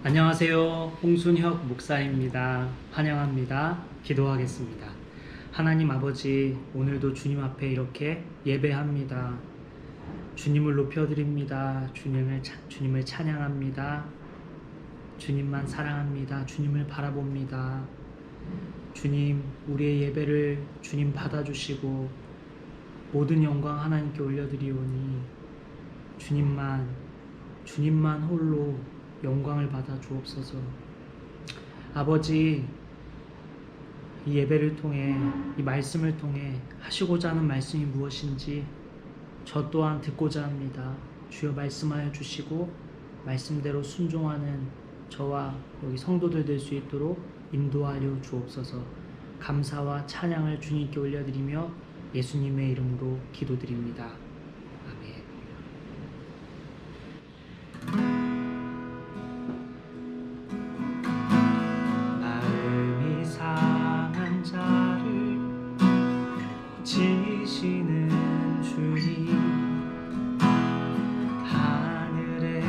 안녕하세요. 홍순혁 목사입니다. 환영합니다. 기도하겠습니다. 하나님 아버지, 오늘도 주님 앞에 이렇게 예배합니다. 주님을 높여드립니다. 주님을 찬양합니다. 주님만 사랑합니다. 주님을 바라봅니다. 주님, 우리의 예배를 주님 받아주시고 모든 영광 하나님께 올려드리오니 주님만 홀로 영광을 받아 주옵소서. 아버지, 이 예배를 통해, 이 말씀을 통해 하시고자 하는 말씀이 무엇인지 저 또한 듣고자 합니다. 주여 말씀하여 주시고 말씀대로 순종하는 저와 여기 성도들 될 수 있도록 인도하여 주옵소서. 감사와 찬양을 주님께 올려드리며 예수님의 이름으로 기도드립니다. 아멘. 마음이 상한 자를 지시는 주님, 하늘의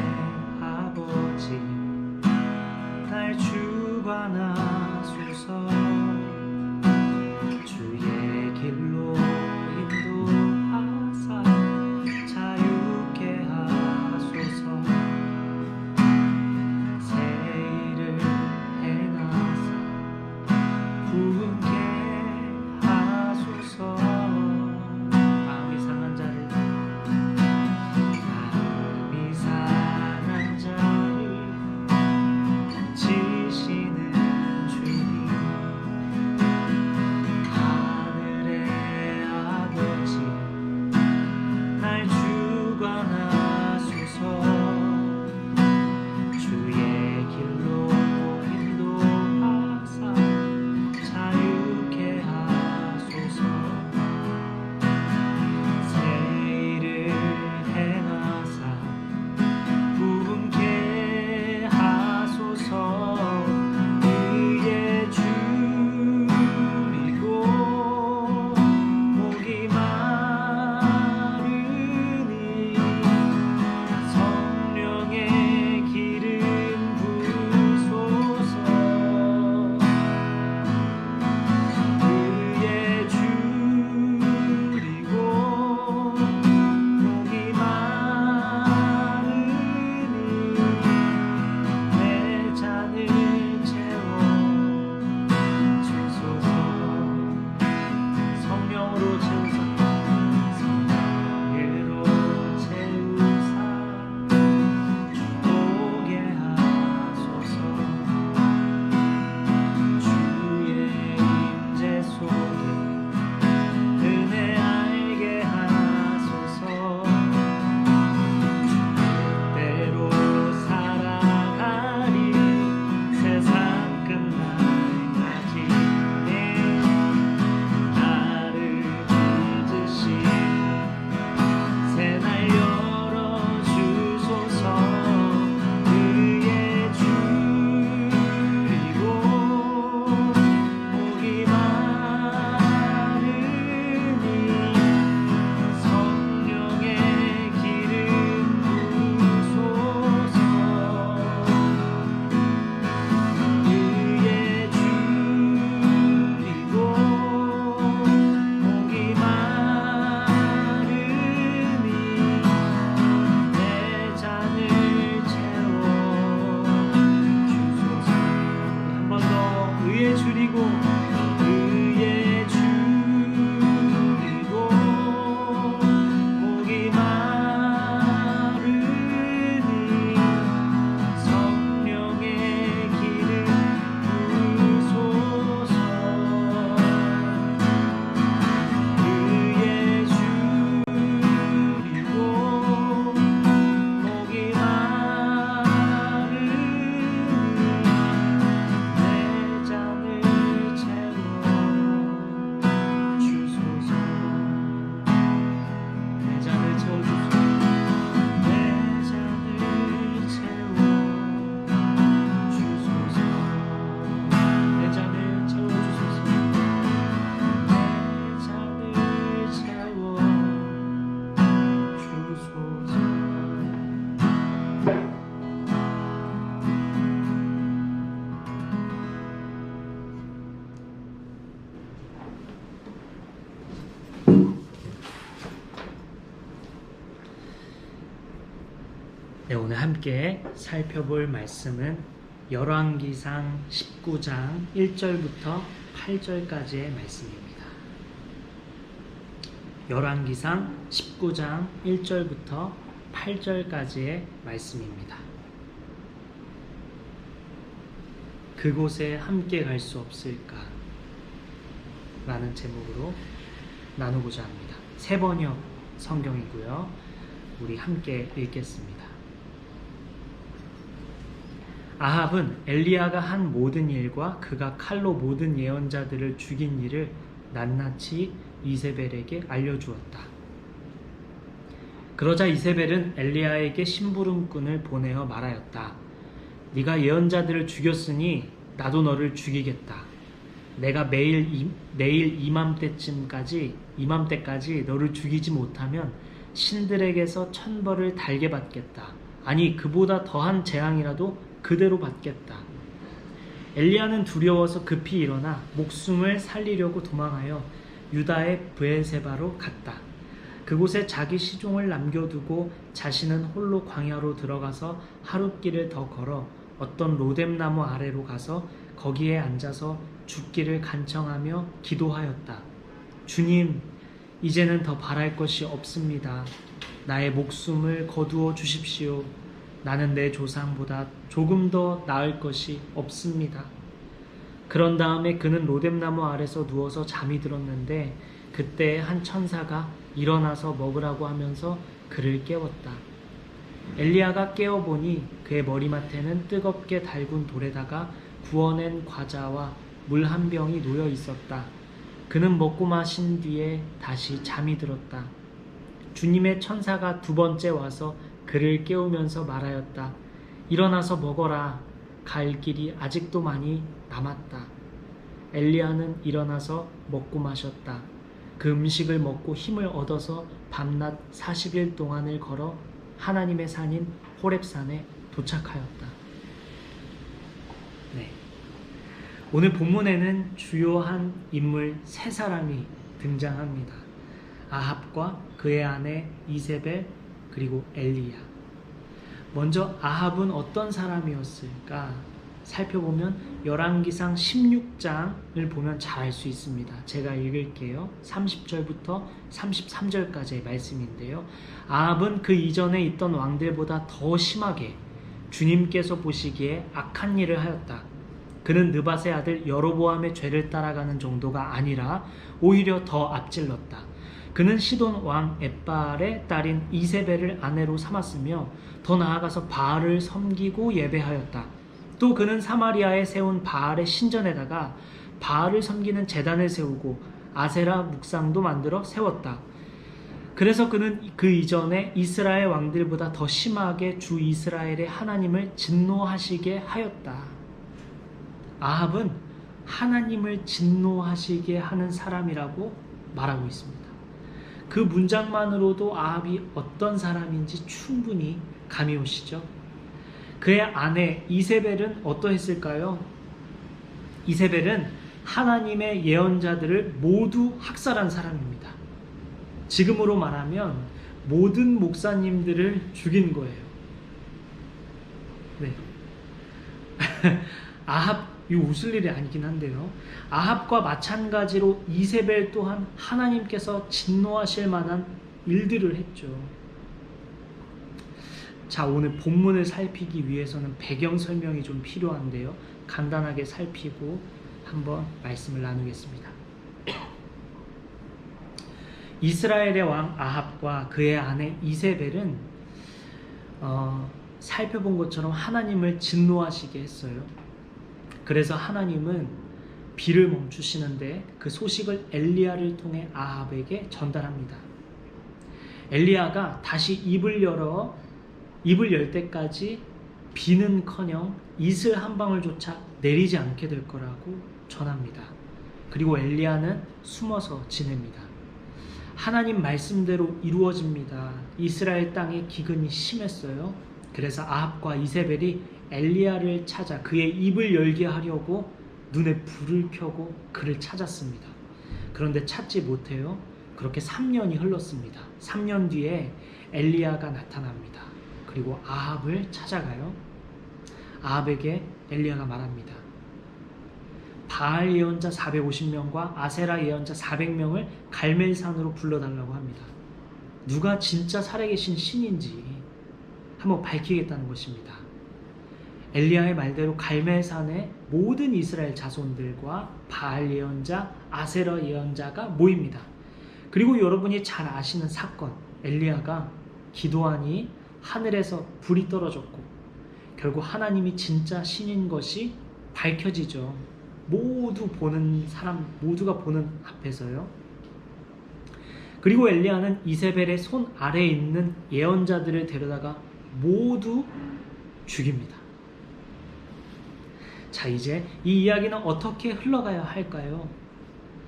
아버지 날 주관하소서. 주의 길로 인도하사 네, 오늘 함께 살펴볼 말씀은 열왕기상 19장 1절부터 8절까지의 말씀입니다. 열왕기상 19장 1절부터 8절까지의 말씀입니다. 그곳에 함께 갈 수 없을까? 라는 제목으로 나누고자 합니다. 세번역 성경이고요. 우리 함께 읽겠습니다. 아합은 엘리야가 한 모든 일과 그가 칼로 모든 예언자들을 죽인 일을 낱낱이 이세벨에게 알려주었다. 그러자 이세벨은 엘리야에게 심부름꾼을 보내어 말하였다. 네가 예언자들을 죽였으니 나도 너를 죽이겠다. 내가 내일 이맘때까지 너를 죽이지 못하면 신들에게서 천벌을 달게 받겠다. 아니 그보다 더한 재앙이라도 그대로 받겠다. 엘리야는 두려워서 급히 일어나 목숨을 살리려고 도망하여 유다의 브엘세바로 갔다. 그곳에 자기 시종을 남겨두고 자신은 홀로 광야로 들어가서 하룻길을 더 걸어 어떤 로뎀나무 아래로 가서 거기에 앉아서 죽기를 간청하며 기도하였다. 주님, 이제는 더 바랄 것이 없습니다. 나의 목숨을 거두어 주십시오. 나는 내 조상보다 조금 더 나을 것이 없습니다. 그런 다음에 그는 로뎀나무 아래서 누워서 잠이 들었는데 그때 한 천사가 일어나서 먹으라고 하면서 그를 깨웠다. 엘리야가 깨어보니 그의 머리맡에는 뜨겁게 달군 돌에다가 구워낸 과자와 물 한 병이 놓여 있었다. 그는 먹고 마신 뒤에 다시 잠이 들었다. 주님의 천사가 두 번째 와서 그를 깨우면서 말하였다. 일어나서 먹어라. 갈 길이 아직도 많이 남았다. 엘리야는 일어나서 먹고 마셨다. 그 음식을 먹고 힘을 얻어서 밤낮 40일 동안을 걸어 하나님의 산인 호렙산에 도착하였다. 네. 오늘 본문에는 주요한 인물 세 사람이 등장합니다. 아합과 그의 아내 이세벨 그리고 엘리야. 먼저 아합은 어떤 사람이었을까? 살펴보면 열왕기상 16장을 보면 잘 알 수 있습니다. 제가 읽을게요. 30절부터 33절까지의 말씀인데요. 아합은 그 이전에 있던 왕들보다 더 심하게 주님께서 보시기에 악한 일을 하였다. 그는 느밧의 아들 여로보암의 죄를 따라가는 정도가 아니라 오히려 더 앞질렀다. 그는 시돈 왕 엣바알의 딸인 이세벨을 아내로 삼았으며 더 나아가서 바알을 섬기고 예배하였다. 또 그는 사마리아에 세운 바알의 신전에다가 바알을 섬기는 제단을 세우고 아세라 묵상도 만들어 세웠다. 그래서 그는 그 이전에 이스라엘 왕들보다 더 심하게 주 이스라엘의 하나님을 진노하시게 하였다. 아합은 하나님을 진노하시게 하는 사람이라고 말하고 있습니다. 그 문장만으로도 아합이 어떤 사람인지 충분히 감이 오시죠? 그의 아내 이세벨은 어떠했을까요? 이세벨은 하나님의 예언자들을 모두 학살한 사람입니다. 지금으로 말하면 모든 목사님들을 죽인 거예요. 네. 아합, 이거 웃을 일이 아니긴 한데요. 아합과 마찬가지로 이세벨 또한 하나님께서 진노하실 만한 일들을 했죠. 자, 오늘 본문을 살피기 위해서는 배경 설명이 좀 필요한데요. 간단하게 살피고 한번 말씀을 나누겠습니다. 이스라엘의 왕 아합과 그의 아내 이세벨은 살펴본 것처럼 하나님을 진노하시게 했어요. 그래서 하나님은 비를 멈추시는데 그 소식을 엘리야를 통해 아합에게 전달합니다. 엘리야가 다시 입을 열 때까지 비는커녕 이슬 한 방울조차 내리지 않게 될 거라고 전합니다. 그리고 엘리야는 숨어서 지냅니다. 하나님 말씀대로 이루어집니다. 이스라엘 땅의 기근이 심했어요. 그래서 아합과 이세벨이 엘리야를 찾아 그의 입을 열게 하려고 눈에 불을 켜고 그를 찾았습니다. 그런데 찾지 못해요. 그렇게 3년이 흘렀습니다. 3년 뒤에 엘리야가 나타납니다. 그리고 아합을 찾아가요. 아합에게 엘리야가 말합니다. 바알 예언자 450명과 아세라 예언자 400명을 갈멜산으로 불러달라고 합니다. 누가 진짜 살아계신 신인지 한번 밝히겠다는 것입니다. 엘리야의 말대로 갈멜산에 모든 이스라엘 자손들과 바알 예언자, 아세라 예언자가 모입니다. 그리고 여러분이 잘 아시는 사건, 엘리야가 기도하니 하늘에서 불이 떨어졌고 결국 하나님이 진짜 신인 것이 밝혀지죠. 모두가 보는 앞에서요. 그리고 엘리야는 이세벨의 손 아래에 있는 예언자들을 데려다가 모두 죽입니다. 자, 이제 이 이야기는 어떻게 흘러가야 할까요?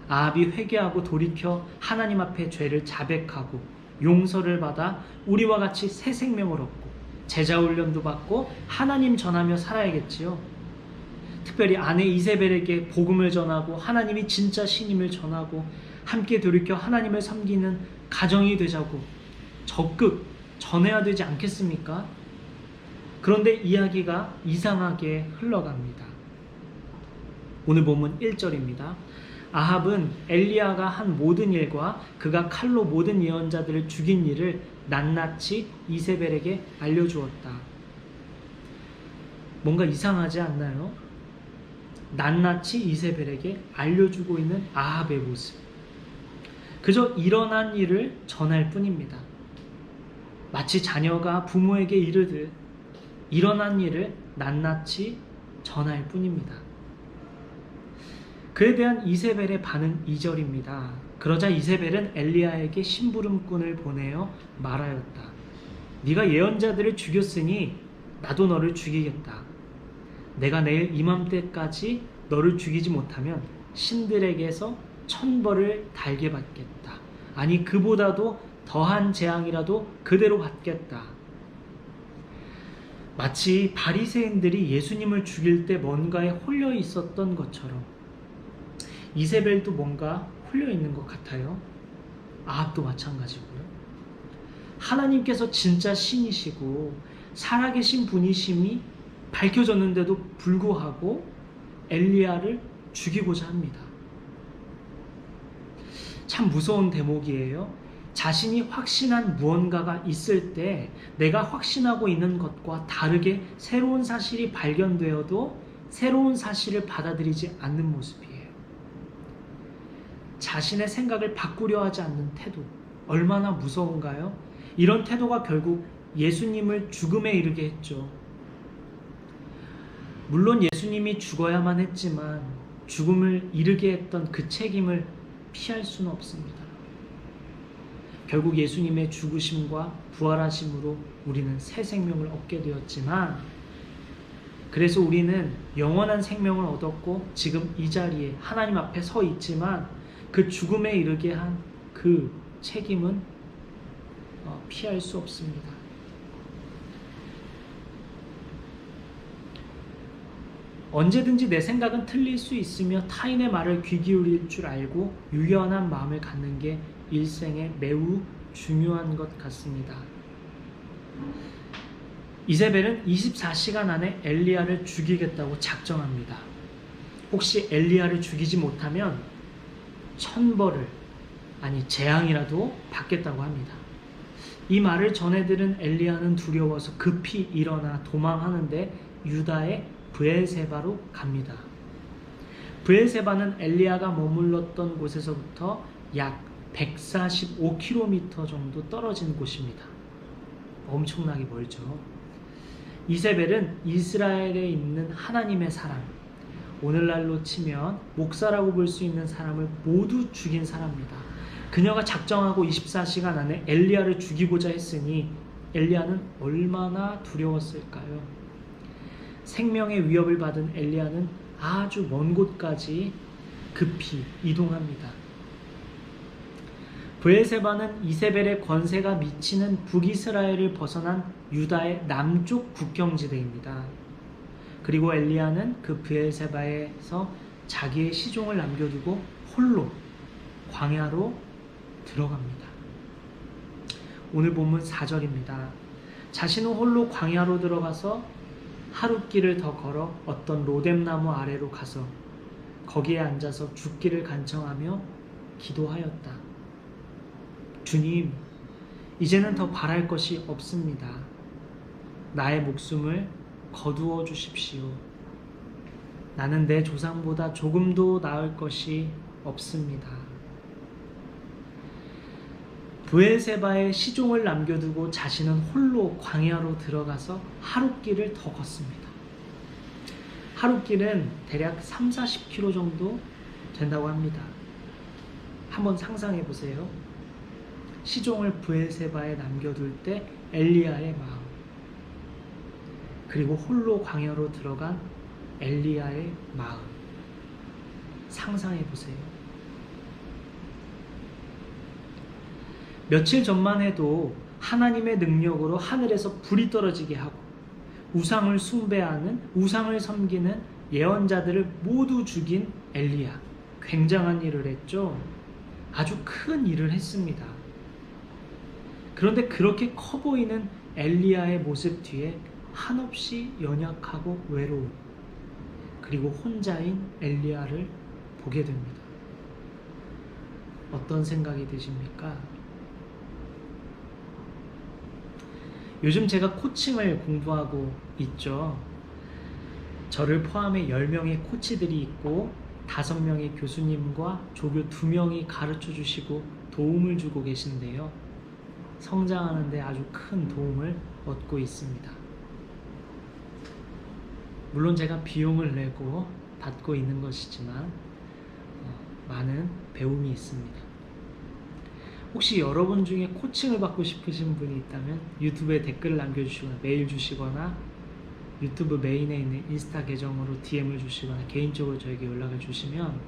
아합이 회개하고 돌이켜 하나님 앞에 죄를 자백하고 용서를 받아 우리와 같이 새 생명을 얻고 제자훈련도 받고 하나님 전하며 살아야겠지요. 특별히 아내 이세벨에게 복음을 전하고 하나님이 진짜 신임을 전하고 함께 돌이켜 하나님을 섬기는 가정이 되자고 적극 전해야 되지 않겠습니까? 그런데 이야기가 이상하게 흘러갑니다. 오늘 본문 1절입니다. 아합은 엘리야가 한 모든 일과 그가 칼로 모든 예언자들을 죽인 일을 낱낱이 이세벨에게 알려주었다. 뭔가 이상하지 않나요? 낱낱이 이세벨에게 알려주고 있는 아합의 모습. 그저 일어난 일을 전할 뿐입니다. 마치 자녀가 부모에게 이르듯 일어난 일을 낱낱이 전할 뿐입니다. 그에 대한 이세벨의 반응 2절입니다. 그러자 이세벨은 엘리야에게 심부름꾼을 보내어 말하였다. 네가 예언자들을 죽였으니 나도 너를 죽이겠다. 내가 내일 이맘때까지 너를 죽이지 못하면 신들에게서 천벌을 달게 받겠다. 아니 그보다도 더한 재앙이라도 그대로 받겠다. 마치 바리새인들이 예수님을 죽일 때 뭔가에 홀려 있었던 것처럼 이세벨도 뭔가 홀려 있는 것 같아요. 아합도 마찬가지고요. 하나님께서 진짜 신이시고 살아계신 분이심이 밝혀졌는데도 불구하고 엘리야를 죽이고자 합니다. 참 무서운 대목이에요. 자신이 확신한 무언가가 있을 때 내가 확신하고 있는 것과 다르게 새로운 사실이 발견되어도 새로운 사실을 받아들이지 않는 모습이에요. 자신의 생각을 바꾸려 하지 않는 태도, 얼마나 무서운가요? 이런 태도가 결국 예수님을 죽음에 이르게 했죠. 물론 예수님이 죽어야만 했지만 죽음을 이르게 했던 그 책임을 피할 수는 없습니다. 결국 예수님의 죽으심과 부활하심으로 우리는 새 생명을 얻게 되었지만, 그래서 우리는 영원한 생명을 얻었고 지금 이 자리에 하나님 앞에 서 있지만 그 죽음에 이르게 한 그 책임은 피할 수 없습니다. 언제든지 내 생각은 틀릴 수 있으며 타인의 말을 귀 기울일 줄 알고 유연한 마음을 갖는 게 일생에 매우 중요한 것 같습니다. 이세벨은 24시간 안에 엘리야를 죽이겠다고 작정합니다. 혹시 엘리야를 죽이지 못하면 천벌을, 아니 재앙이라도 받겠다고 합니다. 이 말을 전해들은 엘리야는 두려워서 급히 일어나 도망하는데 유다의 브엘세바로 갑니다. 브엘세바는 엘리야가 머물렀던 곳에서부터 약 145km 정도 떨어진 곳입니다. 엄청나게 멀죠. 이세벨은 이스라엘에 있는 하나님의 사람, 오늘날로 치면 목사라고 볼 수 있는 사람을 모두 죽인 사람입니다. 그녀가 작정하고 24시간 안에 엘리야를 죽이고자 했으니 엘리야는 얼마나 두려웠을까요? 생명의 위협을 받은 엘리야는 아주 먼 곳까지 급히 이동합니다. 브엘세바는 이세벨의 권세가 미치는 북이스라엘을 벗어난 유다의 남쪽 국경지대입니다. 그리고 엘리야는 그 브엘세바에서 자기의 시종을 남겨두고 홀로 광야로 들어갑니다. 오늘 본문 4절입니다. 자신은 홀로 광야로 들어가서 하룻길을 더 걸어 어떤 로뎀나무 아래로 가서 거기에 앉아서 죽기를 간청하며 기도하였다. 주님, 이제는 더 바랄 것이 없습니다. 나의 목숨을 거두어 주십시오. 나는 내 조상보다 조금도 나을 것이 없습니다. 브엘세바에 시종을 남겨두고 자신은 홀로 광야로 들어가서 하룻길을 더 걷습니다. 하룻길은 대략 30-40km 정도 된다고 합니다. 한번 상상해 보세요. 시종을 브엘세바에 남겨둘 때 엘리야의 마음, 그리고 홀로 광야로 들어간 엘리야의 마음, 상상해 보세요. 며칠 전만 해도 하나님의 능력으로 하늘에서 불이 떨어지게 하고 우상을 숭배하는, 우상을 섬기는 예언자들을 모두 죽인 엘리야, 굉장한 일을 했죠. 아주 큰 일을 했습니다. 그런데 그렇게 커 보이는 엘리야의 모습 뒤에 한없이 연약하고 외로운, 그리고 혼자인 엘리야를 보게 됩니다. 어떤 생각이 드십니까? 요즘 제가 코칭을 공부하고 있죠. 저를 포함해 10명의 코치들이 있고 5명의 교수님과 조교 2명이 가르쳐 주시고 도움을 주고 계신데요. 성장하는 데 아주 큰 도움을 얻고 있습니다. 물론 제가 비용을 내고 받고 있는 것이지만 많은 배움이 있습니다. 혹시 여러분 중에 코칭을 받고 싶으신 분이 있다면 유튜브에 댓글을 남겨주시거나 메일 주시거나 유튜브 메인에 있는 인스타 계정으로 DM을 주시거나 개인적으로 저에게 연락을 주시면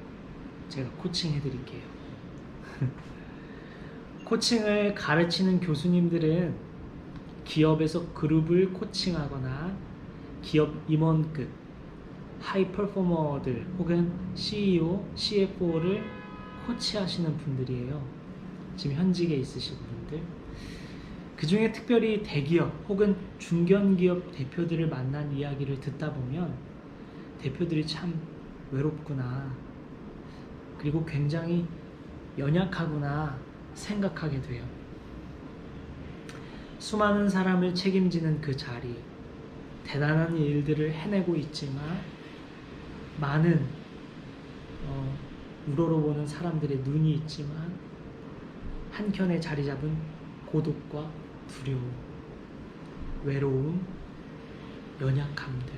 제가 코칭해 드릴게요. 코칭을 가르치는 교수님들은 기업에서 그룹을 코칭하거나 기업 임원급 하이 퍼포머들 혹은 CEO, CFO를 코치하시는 분들이에요. 지금 현직에 있으신 분들, 그 중에 특별히 대기업 혹은 중견기업 대표들을 만난 이야기를 듣다 보면 대표들이 참 외롭구나, 그리고 굉장히 연약하구나 생각하게 돼요. 수많은 사람을 책임지는 그 자리, 대단한 일들을 해내고 있지만 많은 우러러보는 사람들의 눈이 있지만 한켠에 자리 잡은 고독과 두려움, 외로움, 연약함들,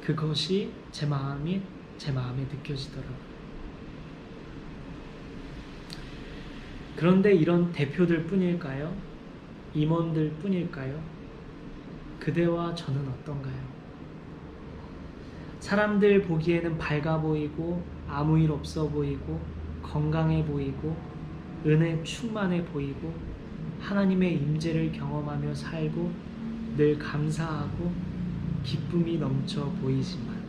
그것이 제 마음에 느껴지더라고요. 그런데 이런 대표들 뿐일까요? 임원들 뿐일까요? 그대와 저는 어떤가요? 사람들 보기에는 밝아 보이고 아무 일 없어 보이고 건강해 보이고 은혜 충만해 보이고 하나님의 임재를 경험하며 살고 늘 감사하고 기쁨이 넘쳐 보이지만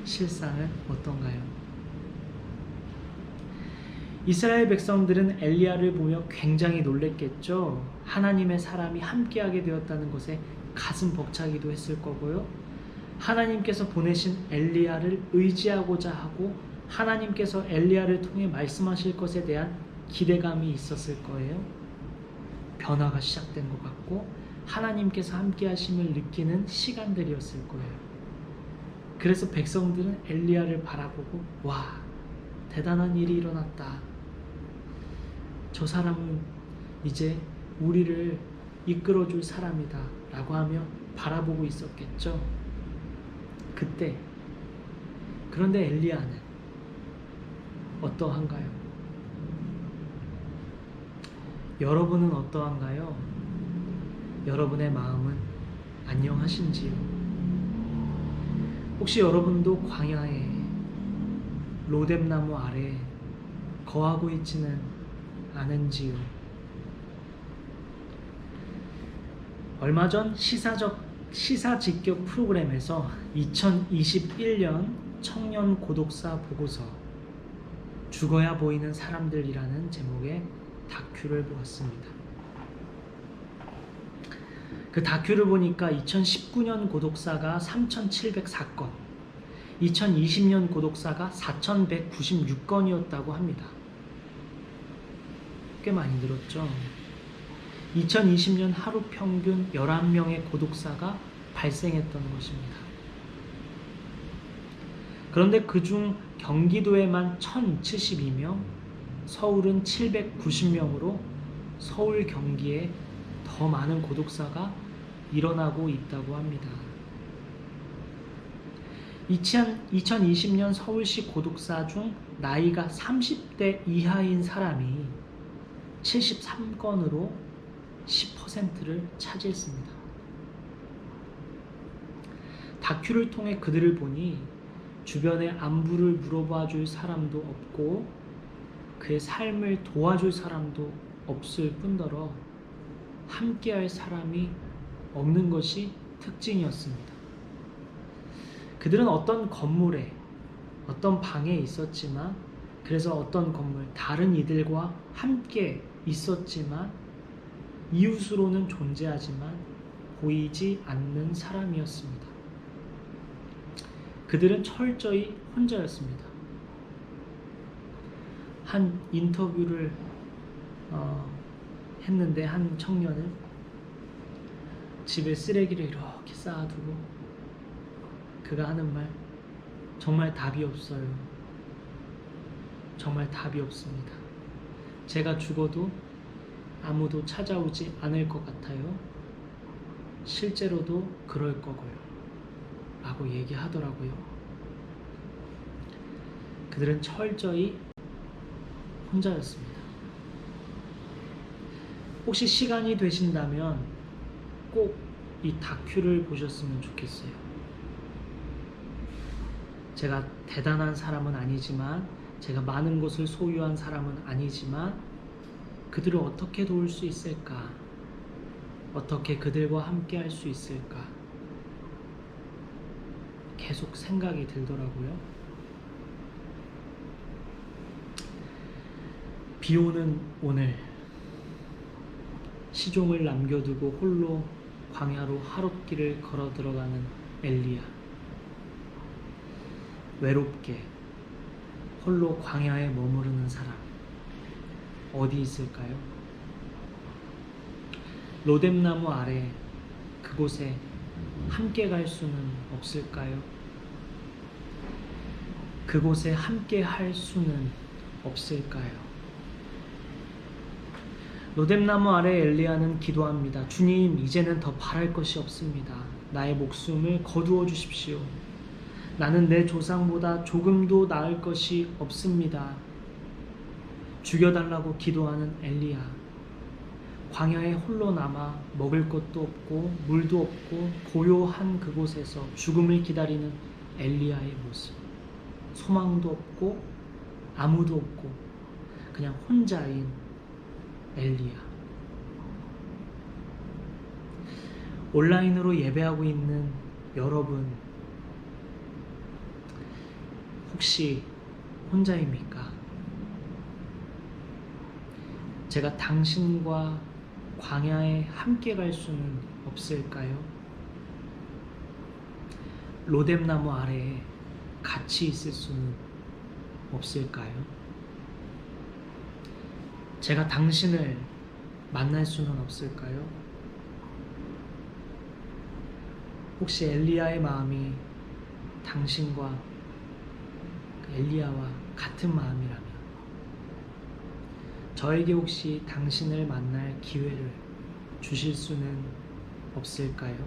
실상은 어떤가요? 이스라엘 백성들은 엘리야를 보며 굉장히 놀랬겠죠. 하나님의 사람이 함께하게 되었다는 것에 가슴 벅차기도 했을 거고요. 하나님께서 보내신 엘리야를 의지하고자 하고 하나님께서 엘리야를 통해 말씀하실 것에 대한 기대감이 있었을 거예요. 변화가 시작된 것 같고 하나님께서 함께 하심을 느끼는 시간들이었을 거예요. 그래서 백성들은 엘리야를 바라보고 와, 대단한 일이 일어났다. 저 사람은 이제 우리를 이끌어줄 사람이다 라고 하며 바라보고 있었겠죠. 그때, 그런데 엘리야는 어떠한가요? 여러분은 어떠한가요? 여러분의 마음은 안녕하신지요? 혹시 여러분도 광야에 로뎀나무 아래 거하고 있지는 않은지요? 얼마 전 시사 직격 프로그램에서 2021년 청년 고독사 보고서 죽어야 보이는 사람들이라는 제목의 다큐를 보았습니다. 그 다큐를 보니까 2019년 고독사가 3,704건, 2020년 고독사가 4,196건이었다고 합니다. 꽤 많이 늘었죠. 2020년 하루 평균 11명의 고독사가 발생했던 것입니다. 그런데 그중 경기도에만 1,072명, 서울은 790명으로 서울, 경기에 더 많은 고독사가 일어나고 있다고 합니다. 2020년 서울시 고독사 중 나이가 30대 이하인 사람이 73건으로 10%를 차지했습니다. 다큐를 통해 그들을 보니 주변에 안부를 물어봐 줄 사람도 없고 그의 삶을 도와줄 사람도 없을 뿐더러 함께할 사람이 없는 것이 특징이었습니다. 그들은 어떤 건물에, 어떤 방에 있었지만, 그래서 어떤 건물, 다른 이들과 함께 있었지만, 이웃으로는 존재하지만 보이지 않는 사람이었습니다. 그들은 철저히 혼자였습니다. 한 인터뷰를 했는데 한 청년은 집에 쓰레기를 이렇게 쌓아두고 그가 하는 말, 정말 답이 없어요. 정말 답이 없습니다. 제가 죽어도 아무도 찾아오지 않을 것 같아요. 실제로도 그럴 거고요. 라고 얘기하더라고요. 그들은 철저히 혼자였습니다. 혹시 시간이 되신다면 꼭 이 다큐를 보셨으면 좋겠어요. 제가 대단한 사람은 아니지만, 제가 많은 것을 소유한 사람은 아니지만, 그들을 어떻게 도울 수 있을까? 어떻게 그들과 함께 할 수 있을까? 계속 생각이 들더라고요. 비 오는 오늘, 시종을 남겨두고 홀로 광야로 하룻길을 걸어 들어가는 엘리야. 외롭게 홀로 광야에 머무르는 사람, 어디 있을까요? 로뎀나무 아래 그곳에 함께 갈 수는 없을까요? 그곳에 함께 할 수는 없을까요? 로뎀나무 아래 엘리야는 기도합니다. 주님, 이제는 더 바랄 것이 없습니다. 나의 목숨을 거두어 주십시오. 나는 내 조상보다 조금도 나을 것이 없습니다. 죽여달라고 기도하는 엘리야. 광야에 홀로 남아 먹을 것도 없고 물도 없고 고요한 그곳에서 죽음을 기다리는 엘리야의 모습. 소망도 없고 아무도 없고 그냥 혼자인 엘리야. 온라인으로 예배하고 있는 여러분, 혹시 혼자입니까? 제가 당신과 광야에 함께 갈 수는 없을까요? 로뎀나무 아래에 같이 있을 수는 없을까요? 제가 당신을 만날 수는 없을까요? 혹시 엘리야의 마음이 당신과 엘리야와 같은 마음이라면 저에게 혹시 당신을 만날 기회를 주실 수는 없을까요?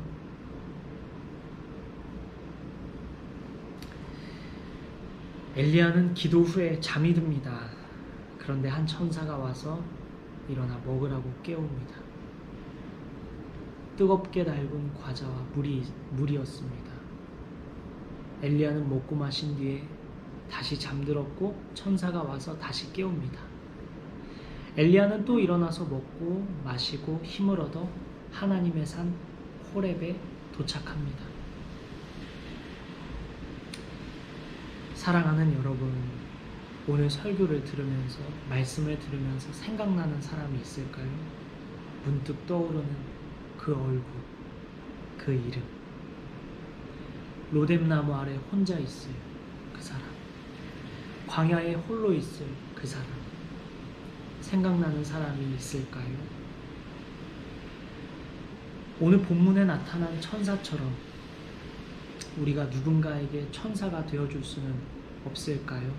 엘리야는 기도 후에 잠이 듭니다. 그런데 한 천사가 와서 일어나 먹으라고 깨웁니다. 뜨겁게 달군 과자와 물이었습니다. 엘리야는 먹고 마신 뒤에 다시 잠들었고 천사가 와서 다시 깨웁니다. 엘리야는 또 일어나서 먹고 마시고 힘을 얻어 하나님의 산 호렙에 도착합니다. 사랑하는 여러분, 오늘 설교를 들으면서 말씀을 들으면서 생각나는 사람이 있을까요? 문득 떠오르는 그 얼굴, 그 이름. 로뎀나무 아래 혼자 있을 그 사람, 광야에 홀로 있을 그 사람, 생각나는 사람이 있을까요? 오늘 본문에 나타난 천사처럼 우리가 누군가에게 천사가 되어줄 수는 없을까요?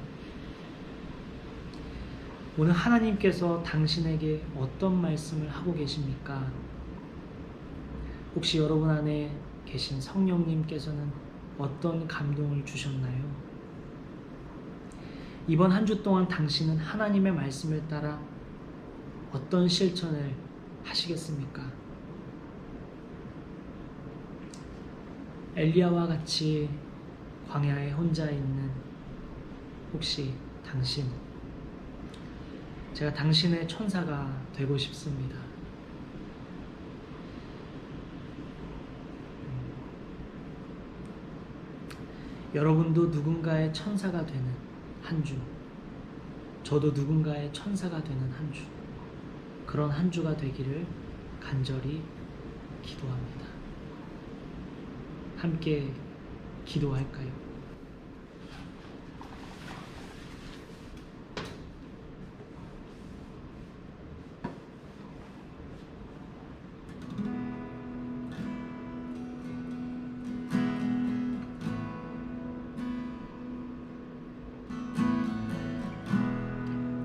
오늘 하나님께서 당신에게 어떤 말씀을 하고 계십니까? 혹시 여러분 안에 계신 성령님께서는 어떤 감동을 주셨나요? 이번 한 주 동안 당신은 하나님의 말씀을 따라 어떤 실천을 하시겠습니까? 엘리야와 같이 광야에 혼자 있는 혹시 당신, 제가 당신의 천사가 되고 싶습니다. 여러분도 누군가의 천사가 되는 한 주, 저도 누군가의 천사가 되는 한 주, 그런 한 주가 되기를 간절히 기도합니다. 함께 기도할까요?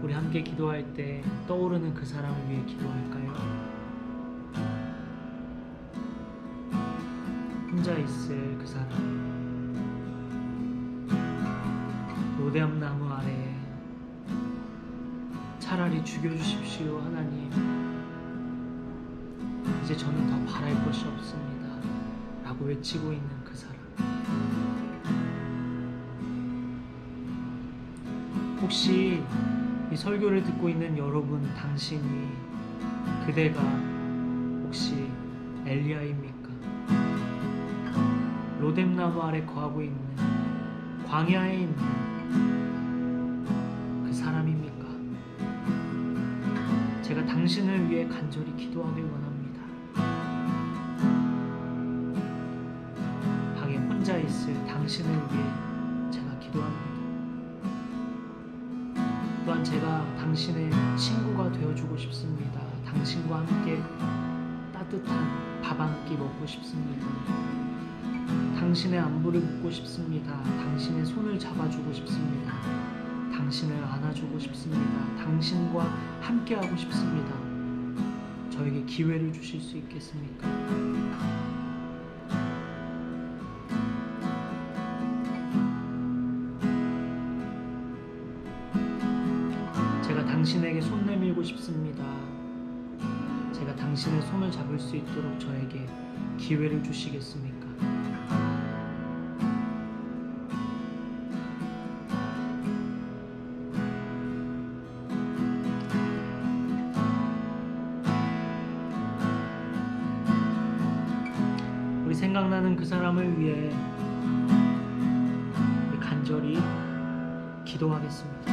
우리 함께 기도할 때 떠오르는 그 사람을 위해 기도할까요? 혼자 있을 그 사람, 로뎀나무 아래 차라리 죽여주십시오 하나님, 이제 저는 더 바랄 것이 없습니다 라고 외치고 있는 그 사람. 혹시 이 설교를 듣고 있는 여러분, 당신이, 그대가 혹시 엘리야입니까? 로뎀나무 아래 거하고 있는, 광야에 있는 그 사람입니까? 제가 당신을 위해 간절히 기도하길 원합니다. 방에 혼자 있을 당신을 위해 제가 기도합니다. 또한 제가 당신의 친구가 되어주고 싶습니다. 당신과 함께 따뜻한 밥 한 끼 먹고 싶습니다. 당신의 안부를 묻고 싶습니다. 당신의 손을 잡아주고 싶습니다. 당신을 안아주고 싶습니다. 당신과 함께하고 싶습니다. 저에게 기회를 주실 수 있겠습니까? 제가 당신에게 손 내밀고 싶습니다. 제가 당신의 손을 잡을 수 있도록 저에게 기회를 주시겠습니까? 우리 생각나는 그 사람을 위해 우리 간절히 기도하겠습니다.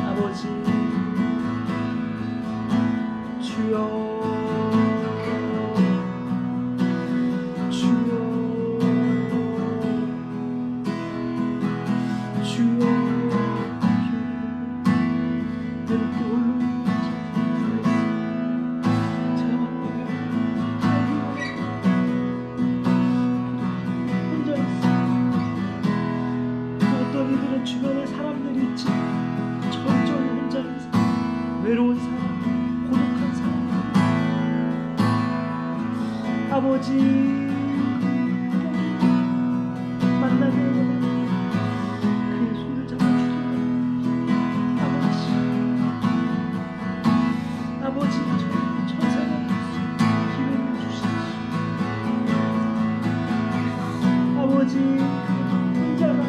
아버지, 주여, 주변에 사람들이 있지, 천천히 혼자 있는 사람, 외로운 사람, 고독한 사람. 아버지, 만나게 원합니다. 그의 손을 잡아주세요. 아버지, 저에게 천사가 기회를 주시옵소서. 아버지, 혼자만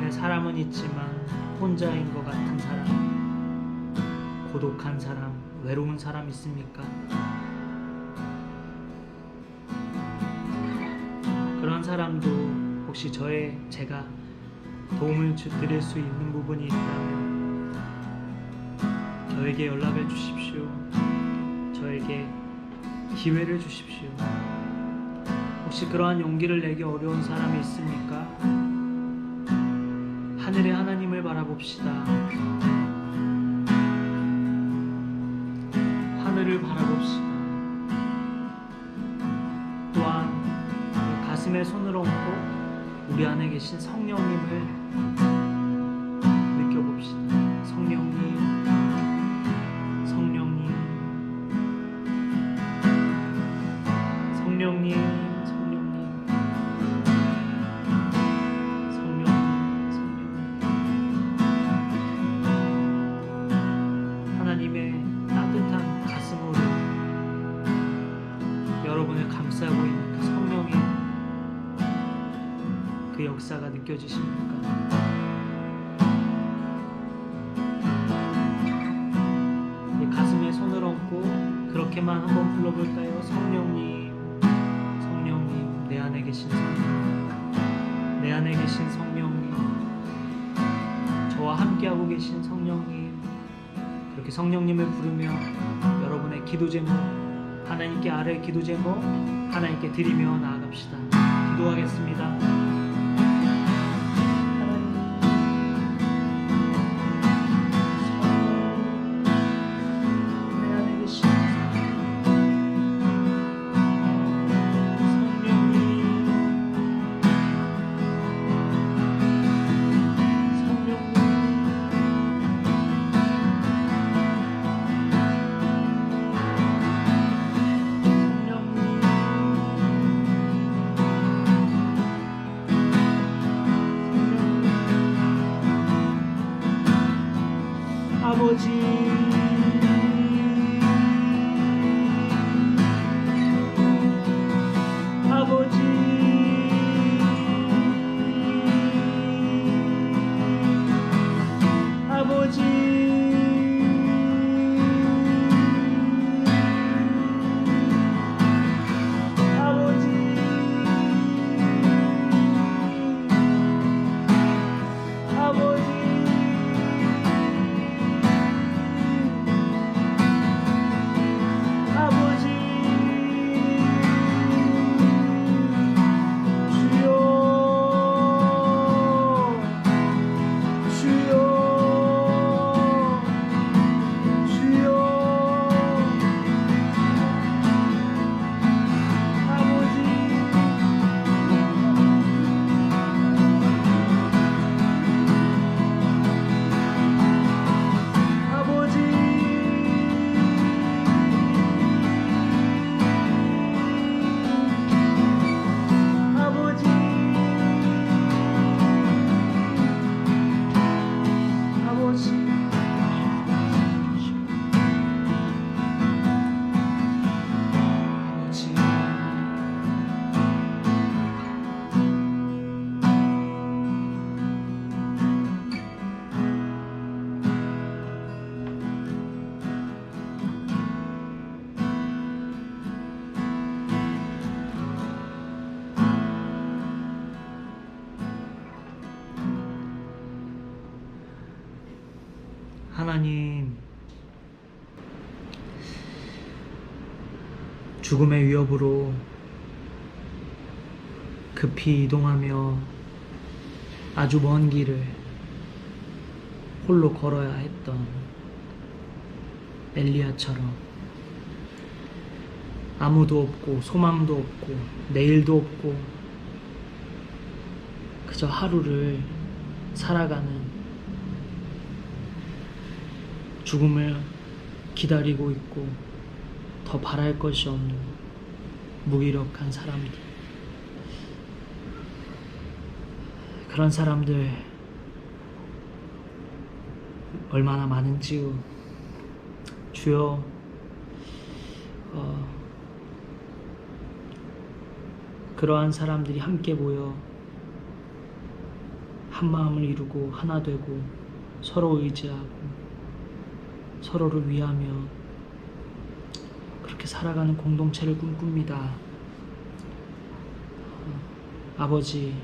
주변에 사람은 있지만 혼자인 것 같은 사람, 고독한 사람, 외로운 사람 있습니까? 그런 사람도 혹시 제가 도움을 드릴 수 있는 부분이 있다면 저에게 연락을 주십시오. 저에게 기회를 주십시오. 혹시 그러한 용기를 내기 어려운 사람이 있습니까? 하늘의 하나님을 바라봅시다. 하늘을 바라봅시다. 또한 가슴에 손을 얹고 우리 안에 계신 성령님을 느껴봅시다. 성령님, 성령님, 성령님, 성령님, 성령님, 성령님. 하나님의 따뜻한 가슴으로 여러분을 감싸고 있는 그 성령의 그 역사가 느껴지십니까? 가슴에 손을 얹고 그렇게만 한번 불러볼까요? 성령님, 성령님, 내 안에 계신 성령님, 내 안에 계신 성령님, 저와 함께하고 계신 성령님. 그렇게 성령님을 부르며 여러분의 기도 제목, 하나님께 아뢰 기도 제목 하나님께 드리며 나아갑시다. 기도하겠습니다. 아버지, 아버지, 아버지, 하나님, 죽음의 위협으로 급히 이동하며 아주 먼 길을 홀로 걸어야 했던 엘리야처럼 아무도 없고 소망도 없고 내일도 없고 그저 하루를 살아가는, 죽음을 기다리고 있고 더 바랄 것이 없는 무기력한 사람들, 그런 사람들 얼마나 많은지요. 주여, 그러한 사람들이 함께 모여 한 마음을 이루고 하나 되고 서로 의지하고 서로를 위하며 그렇게 살아가는 공동체를 꿈꿉니다. 아버지,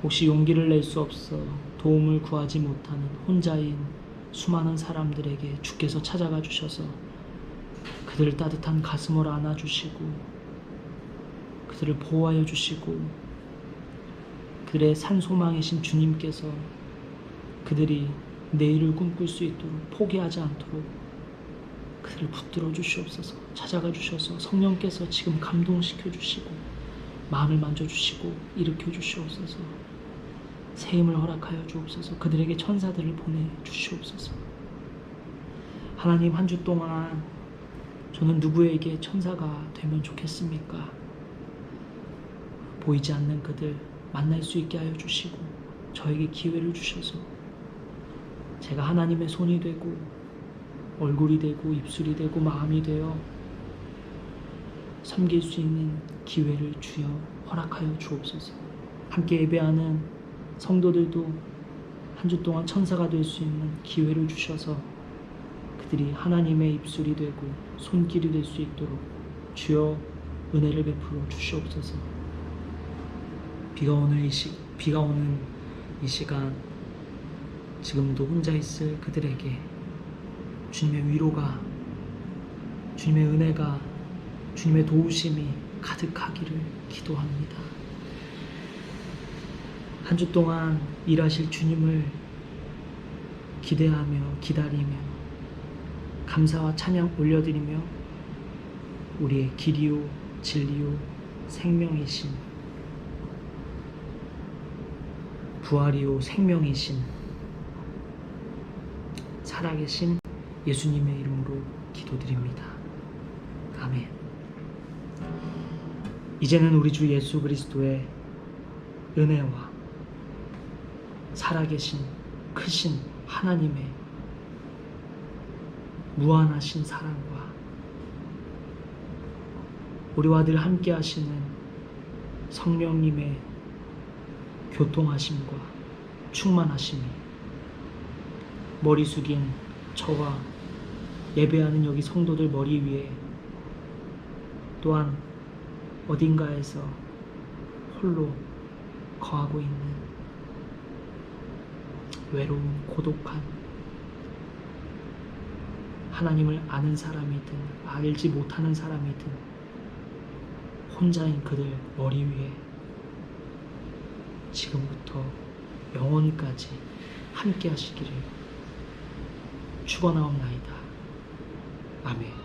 혹시 용기를 낼 수 없어 도움을 구하지 못하는 혼자인 수많은 사람들에게 주께서 찾아가 주셔서 그들을 따뜻한 가슴으로 안아주시고 그들을 보호하여 주시고 그들의 산소망이신 주님께서 그들이 내일을 꿈꿀 수 있도록 포기하지 않도록 그들을 붙들어 주시옵소서. 찾아가 주셔서 성령께서 지금 감동시켜 주시고 마음을 만져주시고 일으켜 주시옵소서. 새 힘을 허락하여 주옵소서. 그들에게 천사들을 보내주시옵소서. 하나님, 한 주 동안 저는 누구에게 천사가 되면 좋겠습니까? 보이지 않는 그들 만날 수 있게 하여 주시고 저에게 기회를 주셔서 제가 하나님의 손이 되고 얼굴이 되고 입술이 되고 마음이 되어 섬길 수 있는 기회를 주여 허락하여 주옵소서. 함께 예배하는 성도들도 한 주 동안 천사가 될 수 있는 기회를 주셔서 그들이 하나님의 입술이 되고 손길이 될 수 있도록 주여 은혜를 베풀어 주시옵소서. 비가 오는 이 시간 지금도 혼자 있을 그들에게 주님의 위로가, 주님의 은혜가, 주님의 도우심이 가득하기를 기도합니다. 한 주 동안 일하실 주님을 기대하며 기다리며 감사와 찬양 올려드리며 우리의 길이요 진리요 생명이신 부활이요 생명이신 살아계신 예수님의 이름으로 기도드립니다. 아멘. 이제는 우리 주 예수 그리스도의 은혜와 살아계신 크신 하나님의 무한하신 사랑과 우리와 늘 함께 하시는 성령님의 교통하심과 충만하심이 머리 숙인 저와 예배하는 여기 성도들 머리 위에 또한 어딘가에서 홀로 거하고 있는 외로운 고독한 하나님을 아는 사람이든 알지 못하는 사람이든 혼자인 그들 머리 위에 지금부터 영원까지 함께 하시기를 축원하옵나이다. 아멘.